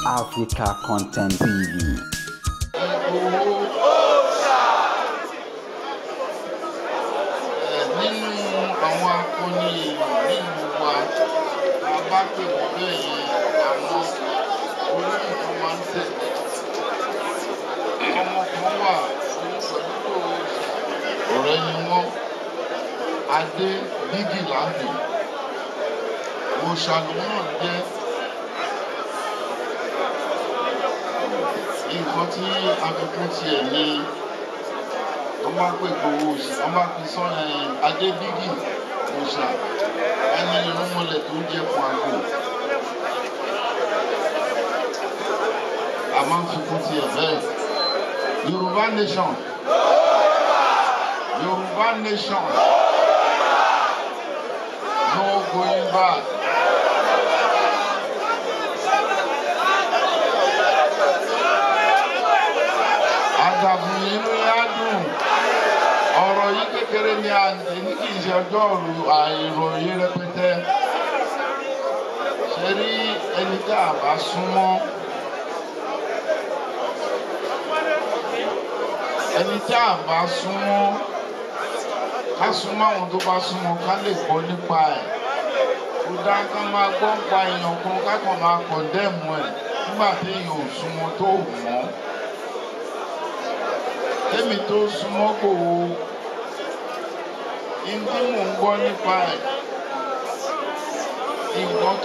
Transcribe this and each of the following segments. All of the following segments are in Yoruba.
Africa Content TV. Àwọn akọni nínú wa bá pè wọ́n lẹ́yìn àwọn olóyìnbó máa ń tẹ̀lé. Ọmọ kan wà pẹ̀lú ọ̀rẹ́ ni wọ́n Adé Bígì láǹdì. Òṣàlù náà jẹ́ nǹkan tí àfikún tiẹ̀ ní wọ́n máa pè gbowó oṣù wọ́n máa fi sọ Adé Bígì òṣà ẹni irúnmọlẹ̀ tó ń jẹ́ fún àgbo. A máa ń fikún tiẹ̀ bẹ́ẹ̀. Yorùbá nation. Yorùbá nation. No going back. Àgàbùn yìí ló yá dùn. Ọ̀rọ̀ yìí kékeré ni a ní kì í ṣe ọjọ́ àìròyìn rẹpẹtẹ. Ṣé rí ẹni tí a bá súnmọ́? Ẹni tí a bá súnmọ́, ká súnmọ́ àwọn tó bá súnmọ́ ká lè gbọ́ nípa ẹ̀. Kò dá ká máa gbọ́ nípa èèyàn kan ká kàn máa kọ̀ndẹ́mù ẹ̀ nígbà tí èèyàn ò súnmọ́ tó mọ̀. Èmi tó súnmọ́ Igboho, ìdí mò ń gbọ́ nípa ẹ̀, nǹkan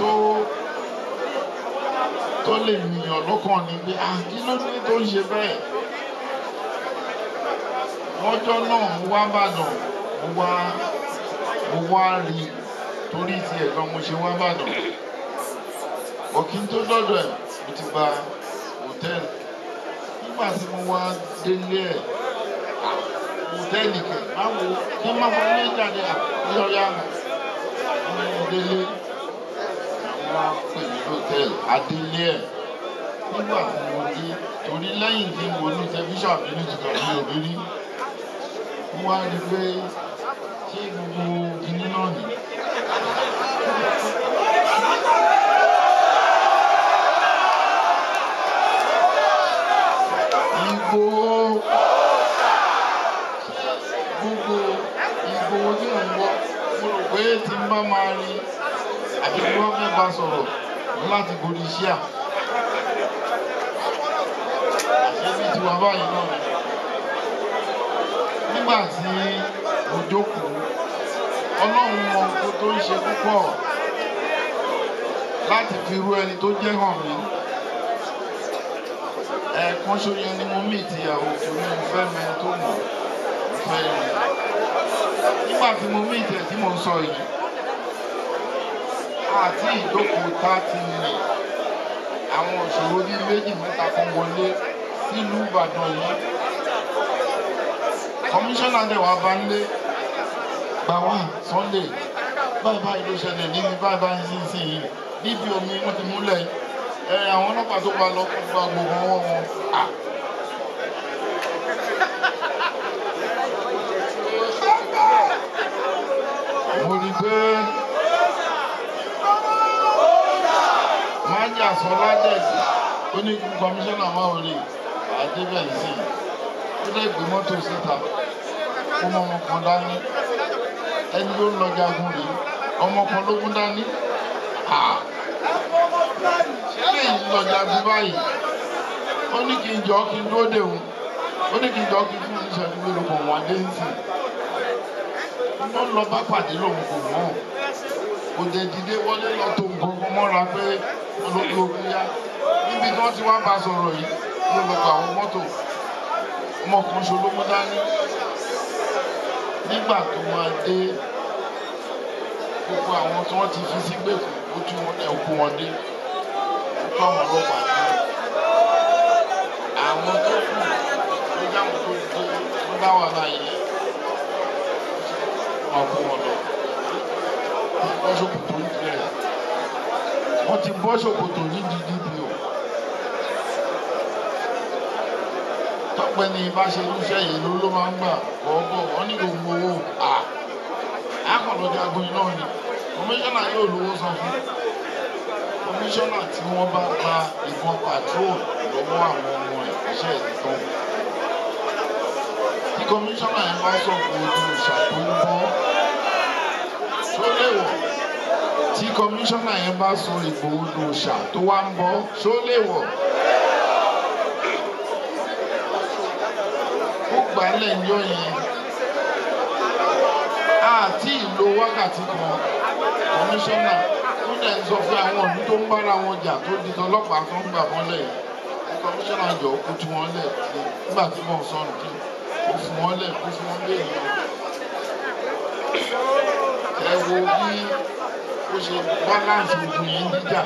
tó lè mìyàn lọ́kàn ni pé kí ló dé tó ń ṣe bẹ́ẹ̀? Lọ́jọ́ náà mo wá Ìbàdàn, mo wá rí torí ti ẹ̀gbọ́n mo ṣe wá Ìbàdàn. Ọ̀kín tó dọ́dọ̀ ẹ̀ mo ti gba hòtẹ́ẹ̀lì. Nígbà tí mo wá délé ẹ̀, hòtẹ́ẹ̀lì kẹ̀ báwo kí n má mọ ilé jáde àyọ̀yá mo délé. Àwọn pè mí hòtẹ́ẹ̀lì adélé ẹ̀. Nígbà tí mo dé torí lẹ́yìn tí mo ní tẹlifíṣàn àbí ní tuntun àbí òbírí, mo wá rí pé ṣé gbogbo kinní náà ni. Igboho gbogbo Igboho tí ò ń wọ́ mo rò pé tí n bá máa rí àbí tí wọ́n fẹ́ bá sọ̀rọ̀ láti borí iṣẹ́ à. Àṣẹ́bí tiwa báyìí náà ni. Nígbà tí mo jókòó, Ọlọ́run mọ nǹkan tó ń ṣe púpọ̀ láti fi rú ẹni tó jẹ́ hàn mí. Ẹ̀ẹ̀kan ṣoṣo yẹn ni mo mí ìtìyàwó torí mo fẹ́ mẹ́rin tó mọ̀ mo fẹ́ rí. Nígbà tí mo mí ìtẹ̀ tí mo ń sọ yìí, àti ìjókòó 30 minutes, àwọn òṣèré ní méjì mẹ́ta kan wọlé sílùú Ìbàdàn yìí. Kọmíṣánná dẹ̀ wá bá ń lé gbà wá Sunday báyìí ló ṣẹlẹ̀ níbi báyìí sí yìí níbi omi wọ́n ti múlẹ̀ àwọn ọlọ́pàá tó bá lọ kó gba gbogbo ọwọ́ wọn. Mo rí pé májà sọ ládẹ́sì ó ní kọmíṣánná máa ò rí àdébẹ̀nsì ó dẹ̀ gbé mọ́tò síta ó mọ ọmọ kan dání ẹni ló ń lọ jagun rí ọmọ kan ló gún dání. Ṣé lè lọ jagun báyìí? Ó ní kí n jọ kí n dúró dè òun. Ó ní kí n jọ kí n fún ìṣẹ́jú mélòó kan wọ́n dé ń sìn. Ó lọ bá pàdé lòun kò mọ̀. Kò dé dìde wọlé lọ tó nǹkan mọ́ra pé olóògbé ogun yá. Níbi tí wọ́n ti wá bá sọ̀rọ̀ yìí ló lọ gba àwọn mọ́tò. Ọmọ kan ṣo ló mú dání. Nígbà tó máa dé, gbogbo àwọn tí wọ́n ti fi sígbèkùn ó tún wọn ẹ̀ kó wọn dé. Ó kọ́ àwọn ọlọ́pàá dé. Àwọn tó kù ló jáwọn tó dé wọ́n dá wà láàyè. Wọ́n kó wọn lọ. Bọ́ ṣòkòtò ń tilẹ̀. Wọ́n ti bọ́ ṣòkòtò ní DDPO. Tọ́pẹ́ ni bá ṣe irúṣẹ́ yìí ló máa ń gbà ọgbọ́ wọ́n nílò owó akọ̀lọ́jà agbóyin náà ni kọmíṣánná yóò lówó san fún kọmíṣánná tí wọ́n bá gba ìbọn patrol lọ́wọ́ àwọn ọmọ ẹ̀ iṣẹ́ ìtàn. Tí kọmíṣánná yẹn bá sọ̀kò ojú ìṣà tó ń bọ́ ṣó léwọ̀. Tí kọmíṣánná yẹn bá sọ Ìgbòho òòṣà tó wá ń bọ́ ṣó léwọ̀. Ó gbálẹ̀ ńjọ́ yẹn àti ìlò wákàtí kan kọmíṣánná ó dẹ̀ ń sọ fún àwọn ìlú tó ń bára wọn jà tó di tọlọ́pàá tó ń gbà wọ́n lẹ̀ kọmíṣánná jọ kó tú wọn lẹ̀ nígbà tí wọ́n sọnù kí ó fún wọn lẹ̀ kó fún wọn lé yìí. Ẹ wo bí ó ṣe balance ogun yìí níjà.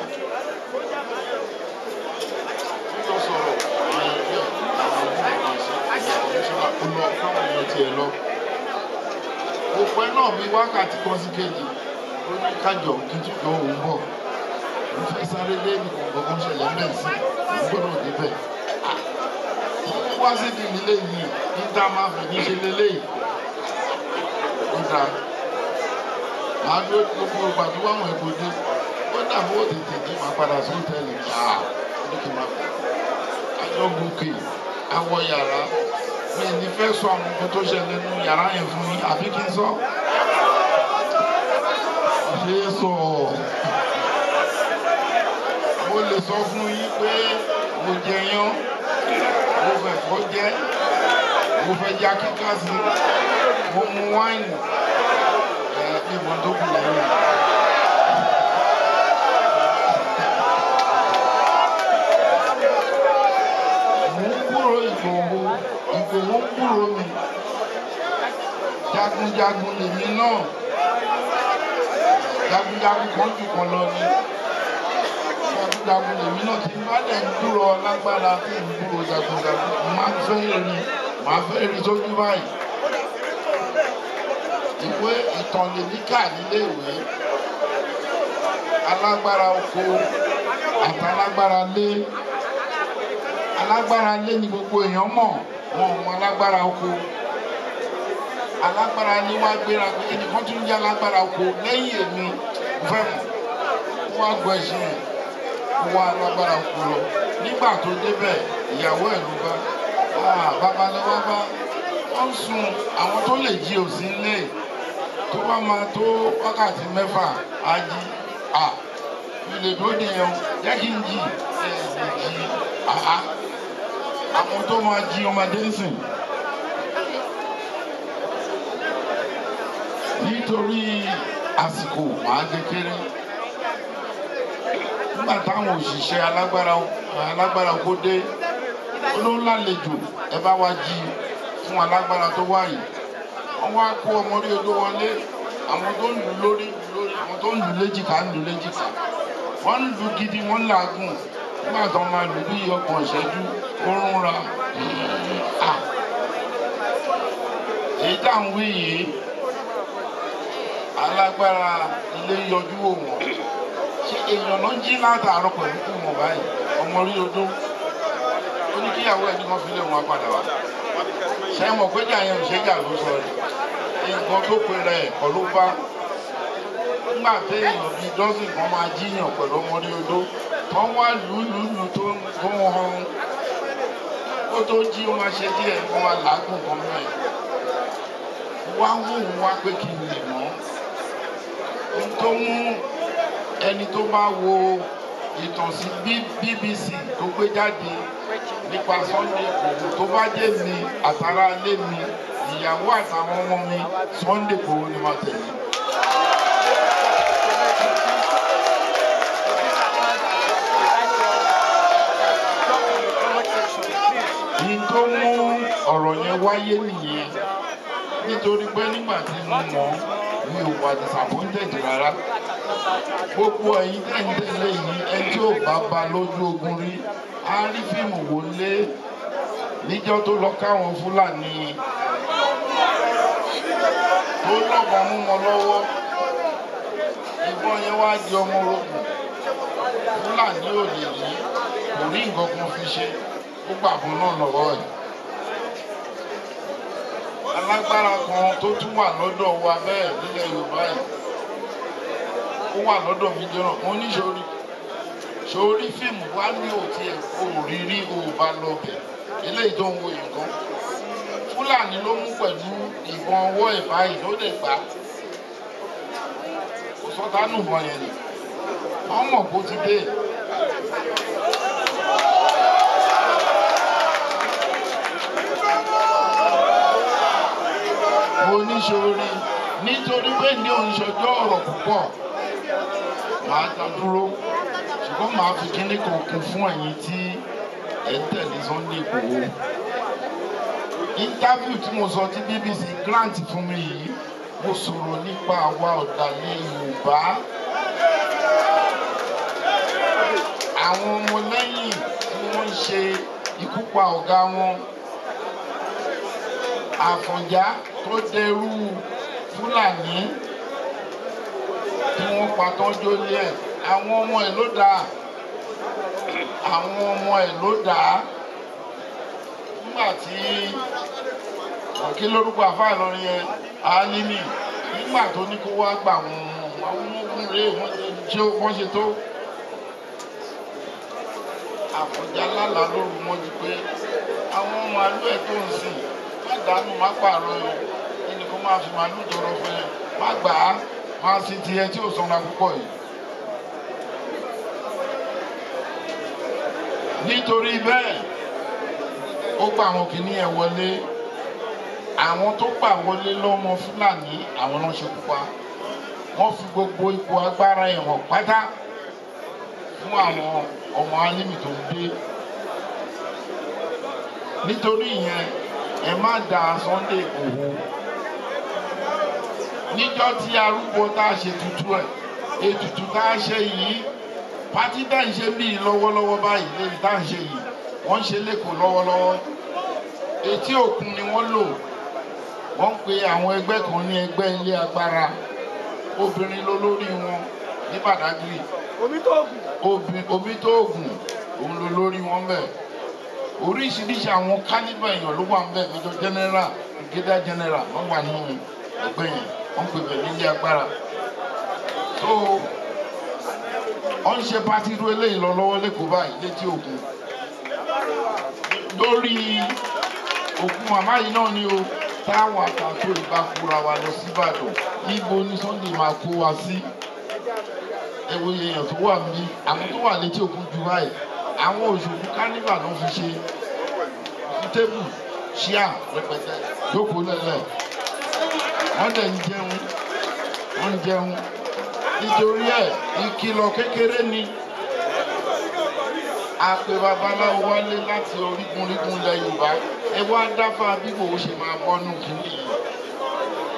Ó sọ̀rọ̀ àwọn ẹgbẹ́ àwọn ọmọ kọmíṣánná kó lọ káwọn èèyàn tiẹ̀ lọ. Òpẹ́ náà bí wákàtí kan sí kejì ó ní kájọ kí n tún jọ òun bọ̀. Mo fẹ́ sáré dé nìkan gbọ́ngàn ṣẹlẹ̀ mẹ́rin sí òun gbọ́dọ̀ débẹ̀. Wọ́n wá síbi nílé yìí ní tá a máa fi ní ṣe lélẹ́yìí. Ó dáa. Màá dúró gbogbo ìgbà tó wà wọ̀n ẹ̀kọ́ dé. Ó dàbí ó tètè jí máa padà sí hòtẹ́ẹ̀lì. Ó ní kí n máa bọ̀. Àjọ gòkè, àwọ yàrá. Mi ní fẹ́ sọ àwọn nǹkan tó ṣẹlẹ̀ nínú yàrá yẹn fún yín àbí kí n sọ. Ṣé sọ mo lè sọ fún yín pé mo jẹyán, mo fẹ́ fọ́ jẹ́, mo fẹ́ já kíkà sí, mo mu wáìnì, ìmọ̀ tó kù lẹ́yìn. Mo ń kúrò Ìgbòho, Ìgbòho ń kúrò mi. Jagunjagun lèmi náà. Jagunjagun kan jù kan lọ ni. Jagunjagun lèmi náà tí bá dẹ̀ ń dúró lágbára tí ń dúró jagunjagun. Máa fẹ́ rí sójú báyìí. Ìwé ìtàn lèmi kà nílé ìwé. Alágbára oko àtàlágbára lé. Alágbára lé ni gbogbo èèyàn mọ̀, wọn ò mọ alágbára oko. Alágbára ni wá gbéra pé ẹnìkan tún jẹ́ alágbára oko lẹ́yìn èmi fẹ́ mọ̀. Wọ́n á gbọ́ ẹṣin rẹ̀, wọ́n á alágbára oko lọ. Nígbà tó débẹ̀, ìyàwó ẹ̀ ló bá. Bàbá ni wọ́n bá. Wọ́n sun àwọn tó lè jí òsì ńlé. Tó bá máa tó wákàtí mẹ́fà, á jí. Ilé tó dé yẹn, jẹ́ kí n jí. Lè jí. Àwọn tó máa jí ọmọdé ń sìn. Nítorí àsìkò máa kékeré. Nígbà táwọn òṣìṣẹ́ alágbára oko dé, olólàlejò ẹ bá wá jí fún alágbára tó wá yìí. Wọ́n wá kó ọmọ orí odó wọlé. Àwọn tó ń lù lórí, àwọn tó ń lù léjìká ń lù léjìká. Wọ́n ń lù gidi, wọ́n ń làágùn. Nígbà tó máa lù bí ọgbọ̀n ìṣẹ́jú, ó rún ra. Èyí tá à ń wí yìí, alágbára ilé yọjú wò wọ́n. Ṣé èèyàn náà jí látàárọ̀ pẹ̀lú kù wọ́n báyìí? Ọmọ orí odó. Ó ní kíyàwó ẹ̀ ní wọ́n fi lé wọn padà wá. Ṣé ẹ mọ̀ pé jà yẹn ò ṣe jà ló sọ rẹ̀? Nǹkan tó pe rẹ̀ kọ́ ló bá. Nígbà tí èèyàn bíi dọ́sìn kan máa jíyàn pẹ̀lú ọmọ orí odó, wọ́n wá lùlù tó ń gbọ́n wọn. Ó tó jí ó máa ṣe díẹ̀, wọ́n máa làágùn kan mọ́ ẹ̀. Wá wò wá pé kí n lè mọ̀. Ohun tó mú ẹni tó bá wo ìtàn sí BBC tó gbé jáde nípa Sunday Igboho tó bá jẹ́ mi àtàrà ilé mi, ìyàwó àtàwọn ọmọ mi, Sunday Igboho ni máa tẹ̀lé. Ní tó mú ọ̀rọ̀ yẹn wáyé nìyẹn. Nítorí pé nígbà tí mo mọ̀ mi ò wà disappointed rárá. Gbogbo ẹ̀yin tẹ̀lé yìí ẹni tí ò bá ba lójú ogun rí á rí fíìmù wò lé níjọ́ tó lọ káwọn Fúlàní tó lọ́gbọ̀n mú wọn lọ́wọ́. Ìbọn yẹn wá di ọmọ orogun. Fúlàní ò lè yí kò rí nǹkan kan fi ṣe ó gbàgbọ́ náà lọ́wọ́ ẹ̀. Alágbára kan tó tún wà lọ́dọ̀ wa bẹ́ẹ̀ nílẹ̀ Yorùbá yìí. Ó wà lọ́dọ̀ mi jọ́nà, mo níṣòrí. sórí fíìmù wá ní òtí ẹ̀ òrírí òbá lọ́bẹ̀ eléyìí tó ń wo nǹkan Fúlàní ló mú pẹ̀lú ìbọn ọwọ́ ẹ̀ báyìí ló lè gbà kò sọ́tánù bọ̀ yẹn ni wọ́n mọ̀ bó ti dé. Mo ní sórí nítorí pé ní oníṣọjọ́ ọ̀rọ̀ púpọ̀ màá ta dúró ṣùgbọ́n màá fi kíní kan kún fún ẹ̀yin tí ẹ̀ ń tẹ̀lé Sunday Igboho. Interview tí mo sọ tí BBC grant fún mi yìí mo sọ̀rọ̀ nípa àwa ọ̀dàlẹ̀ Yorùbá àwọn ọmọlẹ́yìn tí wọ́n ń ṣe ikú pa ọ̀gá wọn Àfọ̀njá tó dẹrú Fúlàní tí wọ́n pa tán jólé ẹ̀ àwọn ọmọ ẹ̀ ló dá àwọn ọmọ ẹ̀ ló dá nígbà tí kí lórúkọ àfáà lọrin yẹn Alimi nígbà tó ní kó wá gbà wọn àwọn ọmọ rẹ̀ wọ́n ṣe tó Àfọ̀njá lálàá lóru mọ́jú pé àwọn màálù ẹ̀ tó ń sìn má dànù má pààrọ̀ ẹni kó máa fi màálù tọrọ fún ẹ má gbà á máa sì tiẹ̀ tí ò sanra púpọ̀ yìí. Nítorí bẹ́ẹ̀ ó gba àwọn kìíní ẹ̀ wọlé àwọn tó gbà wọlé lọ́mọ Fúlàní àwọn náà ṣe pupa wọ́n fi gbogbo ipò agbára ẹ̀wọ̀n pátá fún àwọn ọmọ Alimi tó ń dé. Nítorí ìyẹn ẹ má da Sunday Igboho níjọ́ tí arúgbó tá a ṣe tutù ẹ̀ ètùtù tá a ṣe yìí pátí tá ń ṣe bí lọ́wọ́lọ́wọ́ báyìí lébi tá ń ṣe yìí wọ́n ń ṣe lẹ́kọ̀ọ́ lọ́wọ́lọ́wọ́ etí òkun ni wọ́n lò wọ́n ń pe àwọn ẹgbẹ́ kan ní ẹgbẹ́ ilé agbára obìnrin lólórí wọn ní Badagry omi tó ògùn òun lólórí wọn bẹ́ẹ̀ oríṣiríṣi àwọn kálíbà èèyàn ló wà ń bẹ́ẹ̀ Major General Brigadier General wọ́n wà nínú ẹgbẹ́ yẹn wọ́n pè bẹ̀ nílé agbára so wọ́n ń ṣe pátí irú eléyìí lọ lọ́wọ́ lẹ́kọ̀ọ́ báyìí létí òkun lórí òkun màmá yìí náà ni o táwọn àtàtò ìbákúra wa lọ sí Ìbàdàn ibo ní Sunday máa kó wa sí ẹwọ èèyàn tó wà níbí àwọn tó wà létí òkun jù báyìí àwọn òṣùpù kánífà ló fi ṣe tébù ṣíà rẹpẹtẹ jókòó lẹ́lẹ̀ wọ́n dẹ̀ ń jẹun nítorí ẹ̀ ìkìlọ̀ kékeré ni àpè babaláwo wálé láti orígun ilẹ̀ Yorùbá ẹ wá dáfà bí Igboho ṣe máa bọ́nú kìíní yìí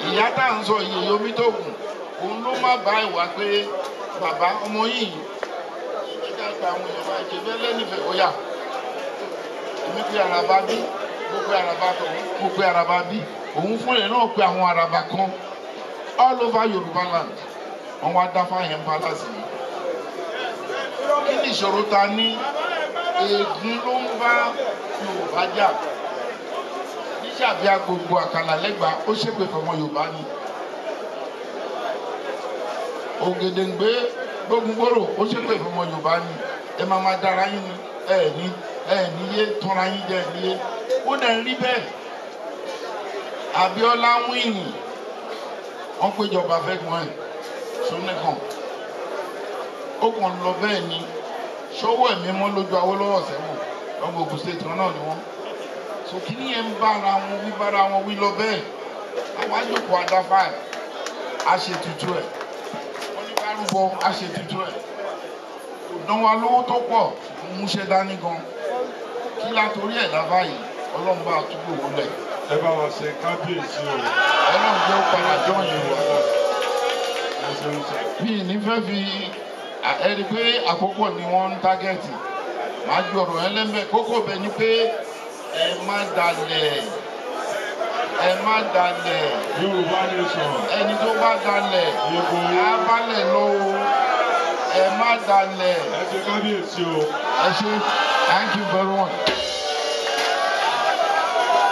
ìyá tá à ń sọ iye yomi tó gùn òun ló má bá ìwà pé bàbá ọmọ yìí ẹ̀ka ìgbà àwọn èèyàn máa ṣe bẹ́ẹ̀ lẹ́nìfẹ̀ẹ́ ó yà èmi pe àràbà bí mo pe àràbà tó mo pe àràbà bí òun fún ẹ̀ náà pe àwọn àràbà kan all over Yorùbá land wọ́n wá dáfà yẹn palace yìí kí ni ìṣòro ta ní ègún ló ń bá Yorùbá jà níṣàbí agbègbè àkàlà lẹ́gbàá ó ṣépè fọmọ Yorùbá ni Ògèdèǹgbé gbógungbòrò ó ṣépè fọmọ Yorùbá ni ẹ máa dára yín ni ẹ ní yé tọ́ra yín jẹ níye ó dẹ̀ ń rí bẹ́ẹ̀ Abíọ́lá wíìnì wọ́n péjọba fẹ́gbọ́n ẹ̀ sónẹ́kàn ó kàn lọ bẹ́ẹ̀ ni ṣọwọ́ ẹ̀mí mọ́ lójú Awólọ́wọ̀ sẹ́wọ̀n lọ́gbọ̀n Ògùn state náà ni wọ́n so kìíní yẹn ń bára wọn wí lọ bẹ́ẹ̀ àwọn àjòkò àdáfà ẹ̀ àṣetutù ẹ̀ wọ́n ní kárúbọ àṣetutù ẹ̀ ìdánwò alówó tó pọ̀ múṣẹ́ dání gan kí látòrí ẹ̀ dábà yìí Ọlọ́run bá túbọ̀ wọlé. Ẹ bá wa ṣe kábíyèsí o. Ọlọ́run jẹ́ ó padà jọ́yìn wá. Mi ní fẹ́ fi ẹni pé àkókò ni wọ́n ń tágẹ́ẹ̀tì máa ju ọ̀rọ̀ yẹn lẹ́mẹ̀ kókó bẹ ni pé ẹ má dalẹ̀ Yorùbá nation ẹni tó bá dalẹ̀ á balẹ̀ lọ́wọ́ ẹ má dalẹ̀ ẹ ṣe kábíyèsí o. ẹ ṣe thank you very much.